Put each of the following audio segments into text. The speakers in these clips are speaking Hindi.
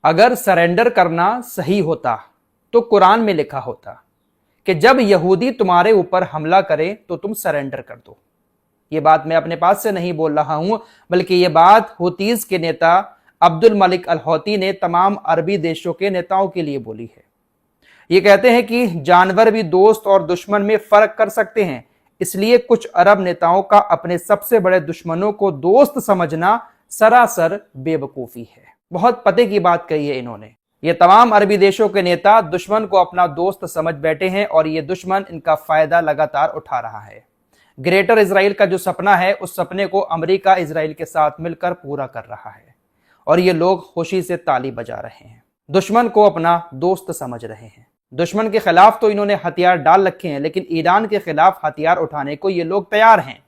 अगर सरेंडर करना सही होता तो कुरान में लिखा होता कि जब यहूदी तुम्हारे ऊपर हमला करे तो तुम सरेंडर कर दो। ये बात मैं अपने पास से नहीं बोल रहा हूं, बल्कि ये बात हुतीज के नेता अब्दुल मलिक अल हौती ने तमाम अरबी देशों के नेताओं के लिए बोली है। ये कहते हैं कि जानवर भी दोस्त और दुश्मन में फर्क कर सकते हैं, इसलिए कुछ अरब नेताओं का अपने सबसे बड़े दुश्मनों को दोस्त समझना सरासर बेवकूफी है। बहुत पते की बात कही है इन्होंने। ये तमाम अरबी देशों के नेता दुश्मन को अपना दोस्त समझ बैठे हैं और ये दुश्मन इनका फायदा लगातार उठा रहा है। ग्रेटर इजराइल का जो सपना है, उस सपने को अमेरिका इजराइल के साथ मिलकर पूरा कर रहा है और ये लोग खुशी से ताली बजा रहे हैं। दुश्मन को अपना दोस्त समझ रहे हैं। दुश्मन के खिलाफ तो इन्होंने हथियार डाल रखे हैं, लेकिन ईरान के खिलाफ हथियार उठाने को ये लोग तैयार हैं।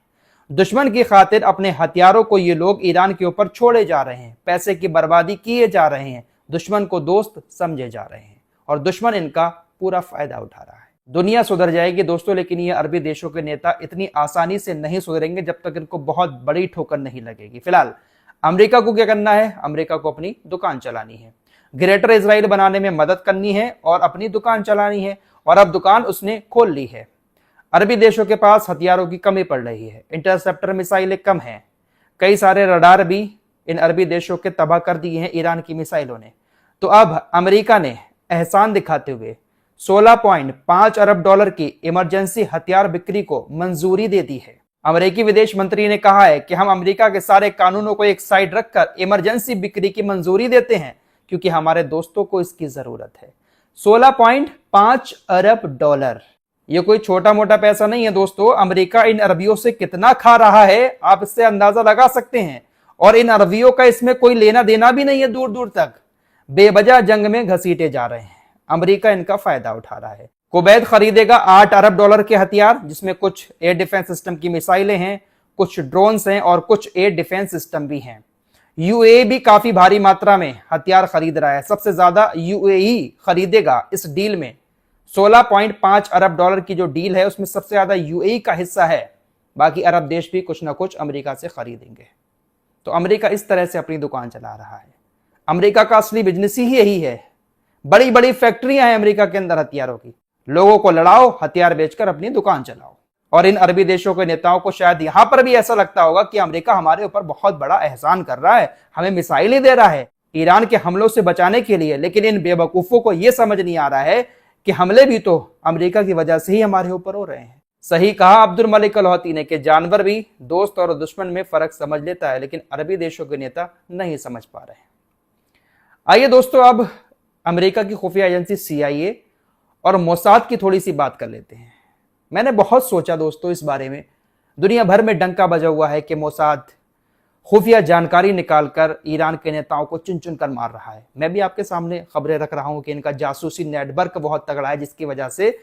दुश्मन की खातिर अपने हथियारों को ये लोग ईरान के ऊपर छोड़े जा रहे हैं, पैसे की बर्बादी किए जा रहे हैं, दुश्मन को दोस्त समझे जा रहे हैं और दुश्मन इनका पूरा फायदा उठा रहा है। दुनिया सुधर जाएगी दोस्तों, लेकिन ये अरबी देशों के नेता इतनी आसानी से नहीं सुधरेंगे जब तक इनको बहुत बड़ी ठोकर नहीं लगेगी। फिलहाल अमेरिका को क्या करना है? अमेरिका को अपनी दुकान चलानी है, ग्रेटर इजराइल बनाने में मदद करनी है और अपनी दुकान चलानी है, और अब दुकान उसने खोल ली है। अरबी देशों के पास हथियारों की कमी पड़ रही है, इंटरसेप्टर मिसाइलें कम हैं, कई सारे रडार भी इन अरबी देशों के तबाह कर दिए हैं ईरान की मिसाइलों ने। तो अब अमेरिका ने एहसान दिखाते हुए $16.5 अरब की इमरजेंसी हथियार बिक्री को मंजूरी दे दी है। अमेरिकी विदेश मंत्री ने कहा है कि हम अमेरिका के सारे कानूनों को एक साइड रखकर इमरजेंसी बिक्री की मंजूरी देते हैं, क्योंकि हमारे दोस्तों को इसकी जरूरत है। $16.5 अरब, ये कोई छोटा मोटा पैसा नहीं है दोस्तों। अमेरिका इन अरबियों से कितना खा रहा है आप इससे अंदाजा लगा सकते हैं, और इन अरबियों का इसमें कोई लेना देना भी नहीं है। दूर दूर तक बेवजह जंग में घसीटे जा रहे हैं, अमेरिका इनका फायदा उठा रहा है। कुवैत खरीदेगा $8 अरब के हथियार, जिसमें कुछ एयर डिफेंस सिस्टम की मिसाइलें हैं, कुछ ड्रोन्स हैं और कुछ एयर डिफेंस सिस्टम भी हैं। यूएई भी काफी भारी मात्रा में हथियार खरीद रहा है, सबसे ज्यादा यूएई खरीदेगा इस डील में। $16.5 अरब की जो डील है उसमें सबसे ज्यादा यूएई का हिस्सा है, बाकी अरब देश भी कुछ ना कुछ अमेरिका से खरीदेंगे। तो अमेरिका इस तरह से अपनी दुकान चला रहा है। अमेरिका का असली बिजनेस ही यही है। बड़ी बड़ी फैक्ट्रियां हैं अमेरिका के अंदर हथियारों की, लोगों को लड़ाओ, हथियार बेचकर अपनी दुकान चलाओ। और इन अरबी देशों के नेताओं को शायद यहां पर भी ऐसा लगता होगा कि अमेरिका हमारे ऊपर बहुत बड़ा एहसान कर रहा है, हमें मिसाइल ही दे रहा है ईरान के हमलों से बचाने के लिए। लेकिन इन बेवकूफों को यह समझ नहीं आ रहा है कि हमले भी तो अमेरिका की वजह से ही हमारे ऊपर हो रहे हैं। सही कहा अब्दुल मलिक अल हौती ने कि जानवर भी दोस्त और दुश्मन में फर्क समझ लेता है, लेकिन अरबी देशों के नेता नहीं समझ पा रहे हैं। आइए दोस्तों, अब अमेरिका की खुफिया एजेंसी CIA और मोसाद की थोड़ी सी बात कर लेते हैं। मैंने बहुत सोचा दोस्तों इस बारे में। दुनिया भर में डंका बजा हुआ है कि मोसाद खुफिया जानकारी निकालकर ईरान के नेताओं को चुन चुन कर मार रहा है। मैं भी आपके सामने खबरें रख रहा हूं कि इनका जासूसी नेटवर्क बहुत तगड़ा है, जिसकी वजह से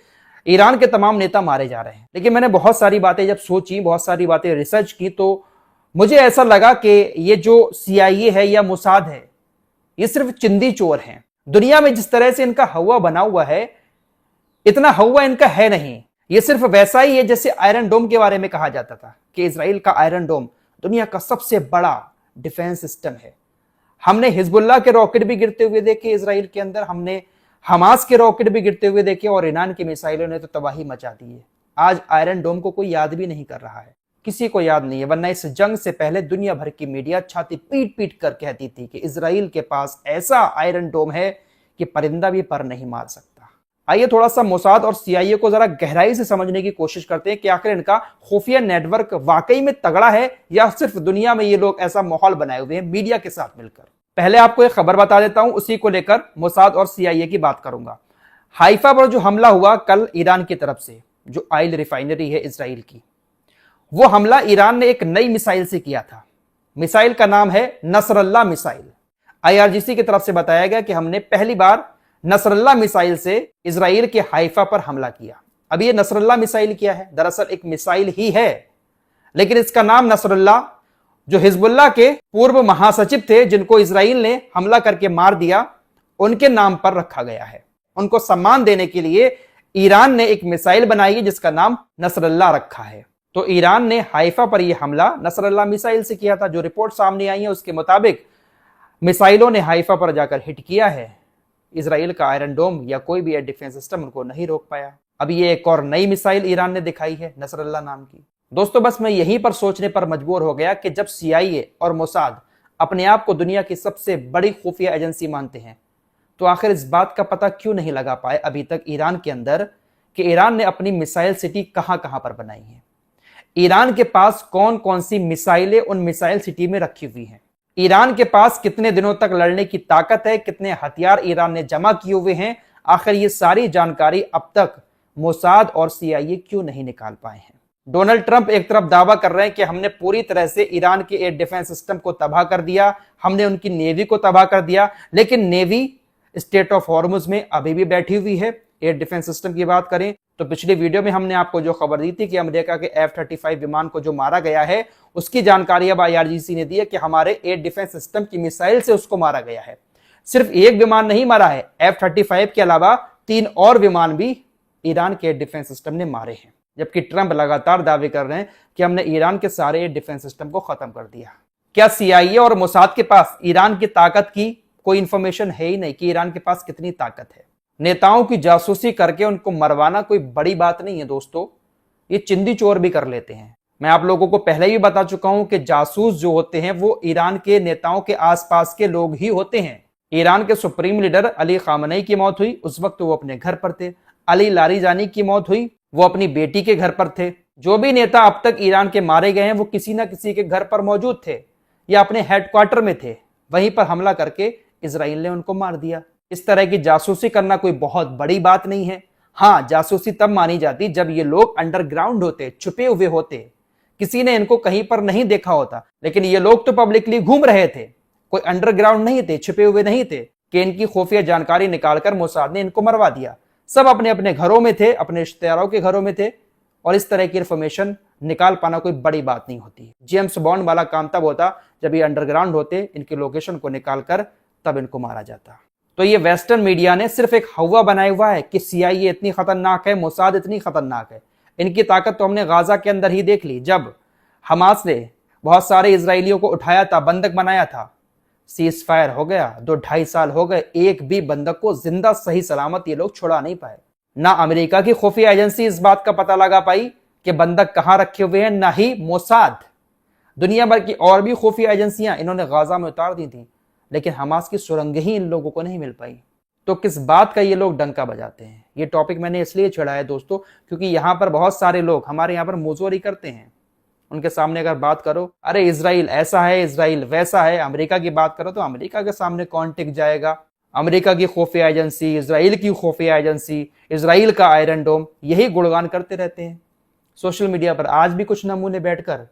ईरान के तमाम नेता मारे जा रहे हैं। लेकिन मैंने बहुत सारी बातें जब सोची, बहुत सारी बातें रिसर्च की, तो मुझे ऐसा लगा कि ये जो CIA है या मोसाद है, ये सिर्फ चिंदी चोर हैं। दुनिया में जिस तरह से इनका हवा बना हुआ है, इतना हवा इनका है नहीं। ये सिर्फ वैसा ही है जैसे आयरन डोम के बारे में कहा जाता था कि इजराइल का आयरन डोम दुनिया का सबसे बड़ा डिफेंस सिस्टम है। हमने हिजबुल्लाह के रॉकेट भी गिरते हुए देखे इजराइल के अंदर, हमने हमास के रॉकेट भी गिरते हुए देखे, और ईरान की मिसाइलों ने तो तबाही मचा दी है। आज आयरन डोम को कोई याद भी नहीं कर रहा है, किसी को याद नहीं है, वरना इस जंग से पहले दुनिया भर की मीडिया छाती पीट पीट कर कहती थी कि इजराइल के पास ऐसा आयरन डोम है कि परिंदा भी पर नहीं मार सकता। आइए थोड़ा सा मोसाद और CIA को जरा गहराई से समझने की कोशिश करते हैं कि आखिर इनका खुफिया नेटवर्क वाकई में तगड़ा है या सिर्फ दुनिया में ये लोग ऐसा माहौल बनाए हुए हैं मीडिया के साथ मिलकर। पहले आपको एक खबर बता देता हूं, उसी को लेकर मोसाद और CIA की बात करूंगा। हाइफा पर जो हमला हुआ कल ईरान की तरफ से, जो ऑयल रिफाइनरी है इजराइल की, वो हमला ईरान ने एक नई मिसाइल से किया था। मिसाइल का नाम है नसरल्ला मिसाइल। IRGC की तरफ से बताया गया कि हमने पहली बार नसरल्ला मिसाइल से इजराइल के हाइफा पर हमला किया। अब ये नसरल्ला मिसाइल क्या है? दरअसल एक मिसाइल ही है, लेकिन इसका नाम नसरल्ला, जो हिजबुल्लाह के पूर्व महासचिव थे जिनको इजराइल ने हमला करके मार दिया, उनके नाम पर रखा गया है। उनको सम्मान देने के लिए ईरान ने एक मिसाइल बनाई है जिसका नाम नसरल्ला रखा है। तो ईरान ने हाइफा पर यह हमला नसरल्ला मिसाइल से किया था। जो रिपोर्ट सामने आई है उसके मुताबिक मिसाइलों ने हाइफा पर जाकर हिट किया है, इसराइल का आयरन डोम या कोई भी एयर डिफेंस सिस्टम उनको नहीं रोक पाया। अब ये एक और नई मिसाइल ईरान ने दिखाई है, नसरल्ला नाम की। दोस्तों बस मैं यहीं पर सोचने पर मजबूर हो गया कि जब CIA और मोसाद अपने आप को दुनिया की सबसे बड़ी खुफिया एजेंसी मानते हैं, तो आखिर इस बात का पता क्यों नहीं लगा पाए अभी तक ईरान के अंदर कि ईरान ने अपनी मिसाइल सिटी कहां कहां पर बनाई है। ईरान के पास कौन कौन सी मिसाइलें उन मिसाइल सिटी में रखी हुई हैं, ईरान के पास कितने दिनों तक लड़ने की ताकत है, कितने हथियार ईरान ने जमा किए हुए हैं, आखिर ये सारी जानकारी अब तक मोसाद और CIA क्यों नहीं निकाल पाए हैं। डोनाल्ड ट्रंप एक तरफ दावा कर रहे हैं कि हमने पूरी तरह से ईरान के एयर डिफेंस सिस्टम को तबाह कर दिया, हमने उनकी नेवी को तबाह कर दिया, लेकिन नेवी स्टेट ऑफ हॉर्मुज में अभी भी बैठी हुई है। एयर डिफेंस सिस्टम की बात करें तो पिछले वीडियो में हमने आपको जो खबर दी थी कि अमेरिका के F-35 विमान को जो मारा गया है, उसकी जानकारी अब IRGC ने दी है कि हमारे एयर डिफेंस सिस्टम की मिसाइल से उसको मारा गया है। सिर्फ एक विमान नहीं मारा है, F-35 के अलावा 3 और विमान भी ईरान के एयर डिफेंस सिस्टम ने मारे हैं। जबकि ट्रंप लगातार दावे कर रहे हैं कि हमने ईरान के सारे एयर डिफेंस सिस्टम को खत्म कर दिया। क्या CIA और मोसाद के पास ईरान की ताकत की कोई इंफॉर्मेशन है ही नहीं कि ईरान के पास कितनी ताकत है? नेताओं की जासूसी करके उनको मरवाना कोई बड़ी बात नहीं है दोस्तों, ये चिंदी चोर भी कर लेते हैं। मैं आप लोगों को पहले ही बता चुका हूं कि जासूस जो होते हैं वो ईरान के नेताओं के आसपास के लोग ही होते हैं। ईरान के सुप्रीम लीडर अली खामनेई की मौत हुई, उस वक्त वो अपने घर पर थे। अली लारीजानी की मौत हुई, वो अपनी बेटी के घर पर थे। जो भी नेता अब तक ईरान के मारे गए हैं वो किसी ना किसी के घर पर मौजूद थे या अपने हेडक्वार्टर में थे, वहीं पर हमला करके इसराइल ने उनको मार दिया। इस तरह की जासूसी करना कोई बहुत बड़ी बात नहीं है। हाँ, जासूसी तब मानी जाती जब ये लोग अंडरग्राउंड होते, छुपे हुए होते, किसी ने इनको कहीं पर नहीं देखा होता। लेकिन ये लोग तो पब्लिकली घूम रहे थे, कोई अंडरग्राउंड नहीं थे, छुपे हुए नहीं थे कि इनकी खुफिया जानकारी निकालकर मोसाद ने इनको मरवा दिया। सब अपने अपने घरों में थे, अपने रिश्तेदारों के घरों में थे, और इस तरह की इंफॉर्मेशन निकाल पाना कोई बड़ी बात नहीं होती। जेम्स बॉन्ड वाला काम तब होता जब ये अंडरग्राउंड होते, इनकी लोकेशन को निकालकर तब इनको मारा जाता। तो ये वेस्टर्न मीडिया ने सिर्फ एक हवा बनाया हुआ है कि CIA इतनी खतरनाक है, मोसाद इतनी खतरनाक है। इनकी ताकत तो हमने गाजा के अंदर ही देख ली, जब हमास ने बहुत सारे इजरायलियों को उठाया था, बंधक बनाया था, सीज फायर हो गया, 2-2.5 साल हो गए, एक भी बंधक को जिंदा सही सलामत ये लोग छुड़ा नहीं पाए। ना अमेरिका की खुफिया एजेंसी इस बात का पता लगा पाई कि बंधक कहां रखे हुए हैं, ना ही मोसाद। दुनिया भर की और भी खुफिया एजेंसियां इन्होंने गाजा में उतार दी थी, लेकिन हमास की सुरंगें ही इन लोगों को नहीं मिल पाई। तो किस बात का ये लोग डंका बजाते हैं? ये टॉपिक मैंने इसलिए छेड़ा है दोस्तों, क्योंकि यहाँ पर बहुत सारे लोग हमारे यहाँ पर मुजोरी करते हैं। उनके सामने अगर बात करो, अरे इसराइल ऐसा है, इसराइल वैसा है, अमेरिका की बात करो तो अमेरिका के सामने कौन टिक जाएगा? अमेरिका की खुफिया एजेंसी, इसराइल की खुफिया एजेंसी, इसराइल का आयरन डोम, यही गुणगान करते रहते हैं। सोशल मीडिया पर आज भी कुछ नमूने बैठकर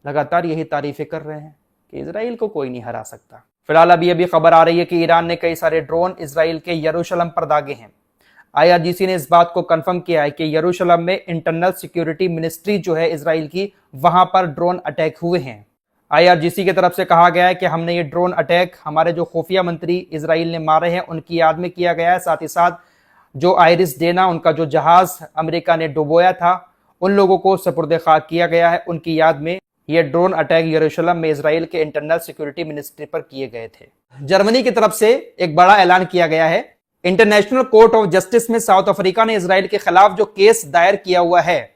लगातार यही तारीफें कर रहे हैं कि इसराइल को कोई नहीं हरा सकता। फिलहाल अभी खबर आ रही है कि ईरान ने कई सारे ड्रोन इसराइल के यरूशलेम पर दागे हैं। IRGC ने इस बात को कंफर्म किया है कि यरूशलेम में इंटरनल सिक्योरिटी मिनिस्ट्री जो है इसराइल की, वहां पर ड्रोन अटैक हुए हैं। IRGC की तरफ से कहा गया है कि हमने ये ड्रोन अटैक हमारे जो खुफिया मंत्री इसराइल ने मारे हैं उनकी याद में किया गया है। साथ ही साथ जो आयरिस डेना, उनका जो जहाज अमेरिका ने डुबोया था, उन लोगों को सुपुर्द खाक किया गया है। उनकी याद में ये ड्रोन अटैक यरूशलेम में इसराइल के इंटरनल सिक्योरिटी मिनिस्ट्री पर किए गए थे। जर्मनी की तरफ से एक बड़ा ऐलान किया गया है। इंटरनेशनल कोर्ट ऑफ जस्टिस में साउथ अफ्रीका ने इसराइल के खिलाफ जो केस दायर किया हुआ है,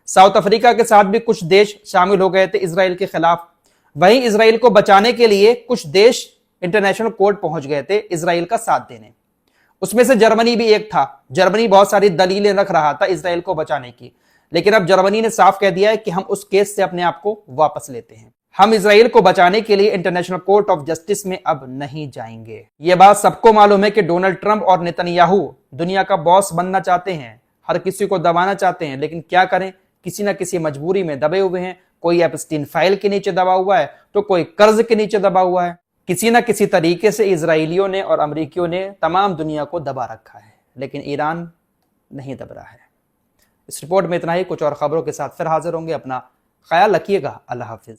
साउथ अफ्रीका के साथ भी कुछ देश शामिल हो गए थे इसराइल के खिलाफ। वहीं इसराइल को बचाने के लिए कुछ देश इंटरनेशनल कोर्ट पहुंच गए थे इसराइल का साथ देने। उसमें से जर्मनी भी एक था। जर्मनी बहुत सारी दलीलें रख रहा था इसराइल को बचाने की, लेकिन अब जर्मनी ने साफ कह दिया है कि हम उस केस से अपने आप को वापस लेते हैं। हम इसराइल को बचाने के लिए इंटरनेशनल कोर्ट ऑफ जस्टिस में अब नहीं जाएंगे। यह बात सबको मालूम है कि डोनाल्ड ट्रंप और नेतन्याहू दुनिया का बॉस बनना चाहते हैं, हर किसी को दबाना चाहते हैं, लेकिन क्या करें, किसी ना किसी मजबूरी में दबे हुए हैं। कोई एप्स्टीन फाइल के नीचे दबा हुआ है तो कोई कर्ज के नीचे दबा हुआ है। किसी ना किसी तरीके से इजरायलियों ने और अमरीकियों ने तमाम दुनिया को दबा रखा है, लेकिन ईरान नहीं दब रहा है। इस रिपोर्ट में इतना ही। कुछ और खबरों के साथ फिर हाजिर होंगे। अपना ख्याल रखिएगा। अल्लाह हाफिज।